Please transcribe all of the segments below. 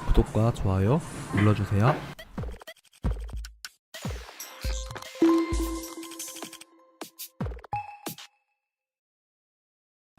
구독과 좋아요 눌러주세요.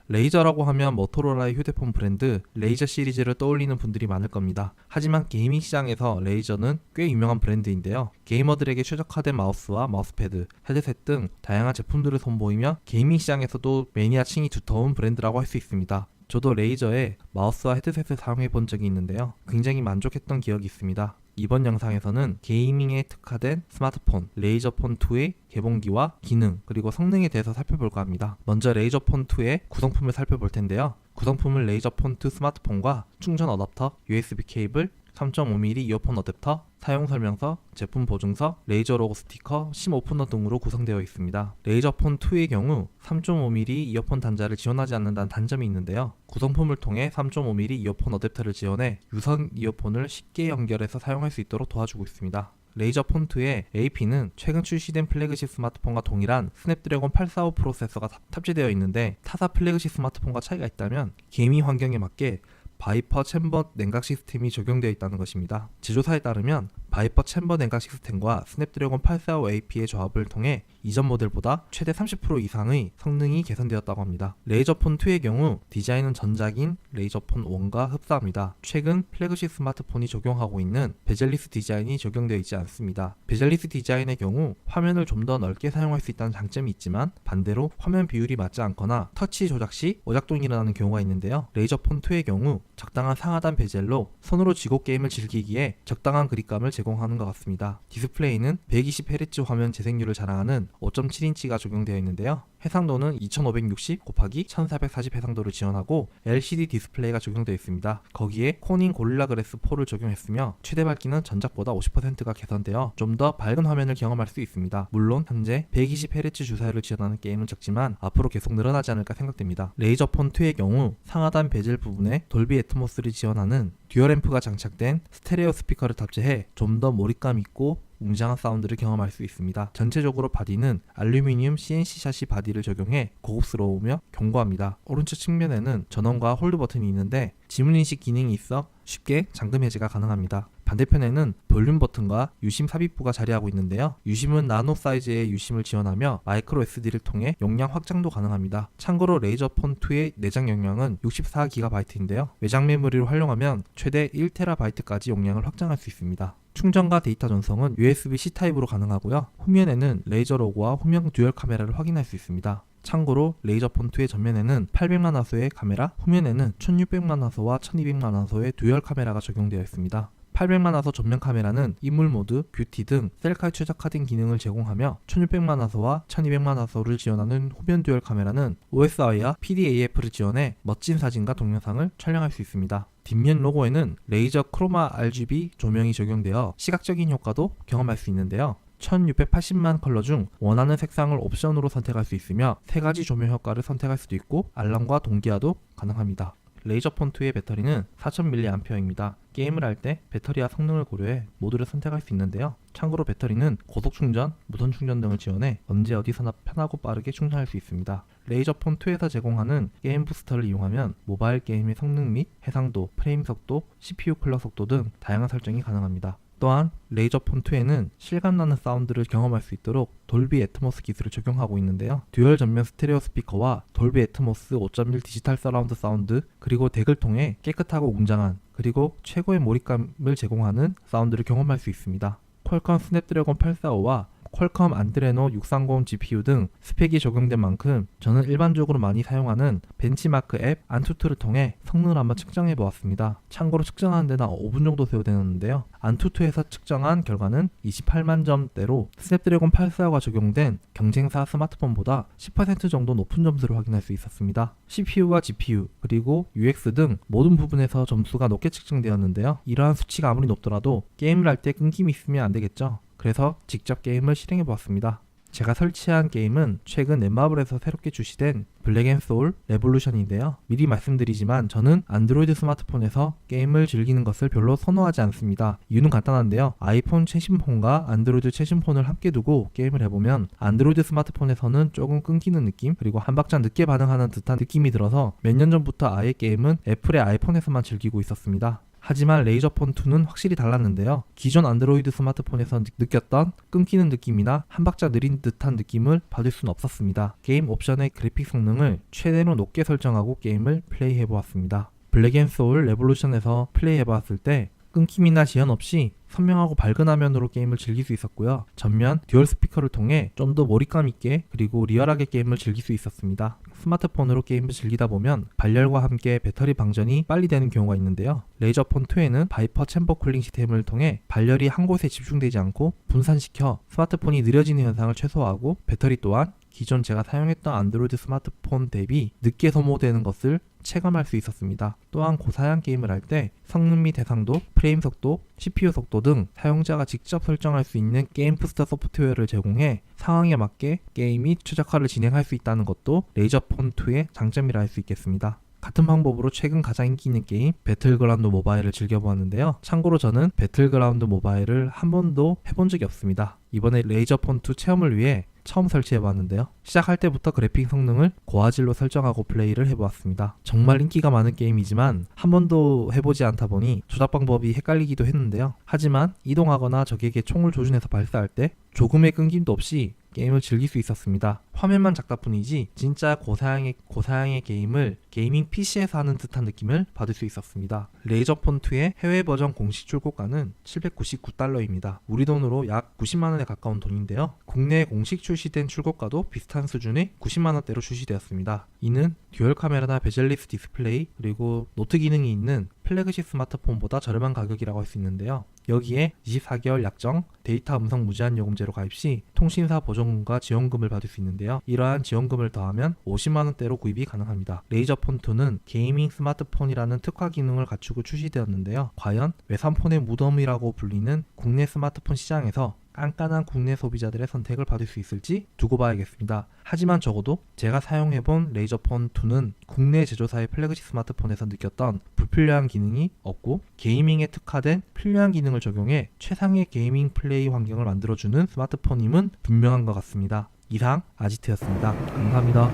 레이저라고 하면 모토로라의 휴대폰 브랜드 레이저 시리즈를 떠올리는 분들이 많을 겁니다. 하지만 게이밍 시장에서 레이저는 꽤 유명한 브랜드인데요. 게이머들에게 최적화된 마우스와 마우스패드, 헤드셋 등 다양한 제품들을 선보이며 게이밍 시장에서도 매니아층이 두터운 브랜드라고 할 수 있습니다. 저도 레이저의 마우스와 헤드셋을 사용해 본 적이 있는데요. 굉장히 만족했던 기억이 있습니다. 이번 영상에서는 게이밍에 특화된 스마트폰 레이저폰2의 개봉기와 기능 그리고 성능에 대해서 살펴볼까 합니다. 먼저 레이저폰2의 구성품을 살펴볼 텐데요. 구성품은 레이저폰2 스마트폰과 충전 어댑터, USB 케이블, 3.5mm 이어폰 어댑터, 사용 설명서, 제품 보증서, 레이저 로고 스티커, 심 오프너 등으로 구성되어 있습니다. 레이저폰 2의 경우 3.5mm 이어폰 단자를 지원하지 않는다는 단점이 있는데요. 구성품을 통해 3.5mm 이어폰 어댑터를 지원해 유선 이어폰을 쉽게 연결해서 사용할 수 있도록 도와주고 있습니다. 레이저폰 2의 AP는 최근 출시된 플래그십 스마트폰과 동일한 스냅드래곤 845 프로세서가 탑재되어 있는데 타사 플래그십 스마트폰과 차이가 있다면 게이밍 환경에 맞게 바이퍼 챔버 냉각 시스템이 적용되어 있다는 것입니다. 제조사에 따르면 바이퍼 챔버 냉각 시스템과 스냅드래곤 845 AP의 조합을 통해 이전 모델보다 최대 30% 이상의 성능이 개선되었다고 합니다. 레이저폰 2의 경우 디자인은 전작인 레이저폰 1과 흡사합니다. 최근 플래그십 스마트폰이 적용하고 있는 베젤리스 디자인이 적용되어 있지 않습니다. 베젤리스 디자인의 경우 화면을 좀 더 넓게 사용할 수 있다는 장점이 있지만 반대로 화면 비율이 맞지 않거나 터치 조작 시 오작동이 일어나는 경우가 있는데요. 레이저폰 2의 경우 적당한 상하단 베젤로 손으로 쥐고 게임을 즐기기에 적당한 그립감을 제공하는 것 같습니다. 디스플레이는 120Hz 화면 재생률을 자랑하는 5.7인치가 적용되어 있는데요. 해상도는 2560x1440 해상도를 지원하고 LCD 디스플레이가 적용되어 있습니다. 거기에 코닝 고릴라 그래스 4를 적용했으며 최대 밝기는 전작보다 50%가 개선되어 좀 더 밝은 화면을 경험할 수 있습니다. 물론 현재 120Hz 주사율을 지원하는 게임은 적지만 앞으로 계속 늘어나지 않을까 생각됩니다. 레이저폰 2의 경우 상하단 베젤 부분에 돌비 애트모스를 지원하는 듀얼앰프가 장착된 스테레오 스피커를 탑재해 좀 더 몰입감 있고 웅장한 사운드를 경험할 수 있습니다. 전체적으로 바디는 알루미늄 CNC 샤시 바디를 적용해 고급스러우며 견고합니다. 오른쪽 측면에는 전원과 홀드 버튼이 있는데 지문인식 기능이 있어 쉽게 잠금 해제가 가능합니다. 반대편에는 볼륨 버튼과 유심 삽입부가 자리하고 있는데요. 유심은 나노 사이즈의 유심을 지원하며 마이크로 SD를 통해 용량 확장도 가능합니다. 참고로 레이저폰 2의 내장 용량은 64GB인데요. 외장 메모리를 활용하면 최대 1TB까지 용량을 확장할 수 있습니다. 충전과 데이터 전송은 USB-C 타입으로 가능하고요. 후면에는 레이저 로고와 후면 듀얼 카메라를 확인할 수 있습니다. 참고로 레이저폰 2의 전면에는 800만 화소의 카메라, 후면에는 1600만 화소와 1200만 화소의 듀얼 카메라가 적용되어 있습니다. 800만 화소 전면 카메라는 인물 모드, 뷰티 등 셀카에 최적화된 기능을 제공하며 1600만 화소와 1200만 화소를 지원하는 후면 듀얼 카메라는 OSI와 PDAF를 지원해 멋진 사진과 동영상을 촬영할 수 있습니다. 뒷면 로고에는 레이저 크로마 RGB 조명이 적용되어 시각적인 효과도 경험할 수 있는데요. 1680만 컬러 중 원하는 색상을 옵션으로 선택할 수 있으며 3가지 조명 효과를 선택할 수도 있고 알람과 동기화도 가능합니다. 레이저폰 2의 배터리는 4000mAh입니다. 게임을 할 때 배터리와 성능을 고려해 모두를 선택할 수 있는데요. 참고로 배터리는 고속 충전, 무선 충전 등을 지원해 언제 어디서나 편하고 빠르게 충전할 수 있습니다. 레이저폰 2에서 제공하는 게임 부스터를 이용하면 모바일 게임의 성능 및 해상도, 프레임 속도, CPU 클럭 속도 등 다양한 설정이 가능합니다. 또한 레이저폰 2에는 실감나는 사운드를 경험할 수 있도록 돌비 애트모스 기술을 적용하고 있는데요. 듀얼 전면 스테레오 스피커와 돌비 애트모스 5.1 디지털 서라운드 사운드 그리고 덱을 통해 깨끗하고 웅장한 그리고 최고의 몰입감을 제공하는 사운드를 경험할 수 있습니다. 퀄컴 스냅드래곤 845와 퀄컴 안드레노 630 GPU 등 스펙이 적용된 만큼 저는 일반적으로 많이 사용하는 벤치마크 앱 안투투를 통해 성능을 한번 측정해 보았습니다. 참고로 측정하는 데는 5분 정도 소요되는데요. 안투투에서 측정한 결과는 28만 점대로 스냅드래곤 845가 적용된 경쟁사 스마트폰보다 10% 정도 높은 점수를 확인할 수 있었습니다. CPU와 GPU 그리고 UX 등 모든 부분에서 점수가 높게 측정되었는데요. 이러한 수치가 아무리 높더라도 게임을 할 때 끊김이 있으면 안 되겠죠. 그래서 직접 게임을 실행해보았습니다. 제가 설치한 게임은 최근 넷마블에서 새롭게 출시된 블랙앤소울 레볼루션인데요. 미리 말씀드리지만 저는 안드로이드 스마트폰에서 게임을 즐기는 것을 별로 선호하지 않습니다. 이유는 간단한데요. 아이폰 최신폰과 안드로이드 최신폰을 함께 두고 게임을 해보면 안드로이드 스마트폰에서는 조금 끊기는 느낌, 그리고 한 박자 늦게 반응하는 듯한 느낌이 들어서 몇 년 전부터 아예 게임은 애플의 아이폰에서만 즐기고 있었습니다. 하지만 레이저폰2는 확실히 달랐는데요. 기존 안드로이드 스마트폰에서 느꼈던 끊기는 느낌이나 한 박자 느린 듯한 느낌을 받을 수는 없었습니다. 게임 옵션의 그래픽 성능을 최대로 높게 설정하고 게임을 플레이해보았습니다. 블랙앤소울 레볼루션에서 플레이해보았을 때 끊김이나 지연 없이 선명하고 밝은 화면으로 게임을 즐길 수 있었고요. 전면 듀얼 스피커를 통해 좀 더 몰입감 있게 그리고 리얼하게 게임을 즐길 수 있었습니다. 스마트폰으로 게임을 즐기다 보면 발열과 함께 배터리 방전이 빨리 되는 경우가 있는데요. 레이저폰2에는 바이퍼 챔버 쿨링 시스템을 통해 발열이 한 곳에 집중되지 않고 분산시켜 스마트폰이 느려지는 현상을 최소화하고 배터리 또한 기존 제가 사용했던 안드로이드 스마트폰 대비 늦게 소모되는 것을 체감할 수 있었습니다. 또한 고사양 게임을 할 때 성능 및 해상도, 프레임 속도, CPU 속도 등 사용자가 직접 설정할 수 있는 게임 부스터 소프트웨어를 제공해 상황에 맞게 게임 및 최적화를 진행할 수 있다는 것도 레이저폰2의 장점이라 할 수 있겠습니다. 같은 방법으로 최근 가장 인기 있는 게임 배틀그라운드 모바일을 즐겨보았는데요. 참고로 저는 배틀그라운드 모바일을 한 번도 해본 적이 없습니다. 이번에 레이저폰2 체험을 위해 처음 설치해봤는데요. 시작할 때부터 그래픽 성능을 고화질로 설정하고 플레이를 해보았습니다. 정말 인기가 많은 게임이지만 한 번도 해보지 않다 보니 조작 방법이 헷갈리기도 했는데요. 하지만 이동하거나 적에게 총을 조준해서 발사할 때 조금의 끊김도 없이 게임을 즐길 수 있었습니다. 화면만 작다 뿐이지 진짜 고사양의 게임을 게이밍 PC에서 하는 듯한 느낌을 받을 수 있었습니다. 레이저폰2의 해외 버전 공식 출고가는 $799입니다. 우리 돈으로 약 90만원에 가까운 돈인데요. 국내에 공식 출시된 출고가도 비슷한 수준의 90만원대로 출시되었습니다. 이는 듀얼 카메라나 베젤리스 디스플레이 그리고 노트 기능이 있는 플래그십 스마트폰보다 저렴한 가격이라고 할 수 있는데요. 여기에 24개월 약정, 데이터 음성 무제한 요금제로 가입 시 통신사 보조금과 지원금을 받을 수 있는데요. 이러한 지원금을 더하면 50만원대로 구입이 가능합니다. 레이저폰2는 게이밍 스마트폰이라는 특화 기능을 갖추고 출시되었는데요. 과연 외산폰의 무덤이라고 불리는 국내 스마트폰 시장에서 깐깐한 국내 소비자들의 선택을 받을 수 있을지 두고 봐야겠습니다. 하지만 적어도 제가 사용해본 레이저폰2는 국내 제조사의 플래그십 스마트폰에서 느꼈던 불필요한 기능이 없고 게이밍에 특화된 필요한 기능을 적용해 최상의 게이밍 플레이 환경을 만들어주는 스마트폰임은 분명한 것 같습니다. 이상 아지트였습니다. 감사합니다.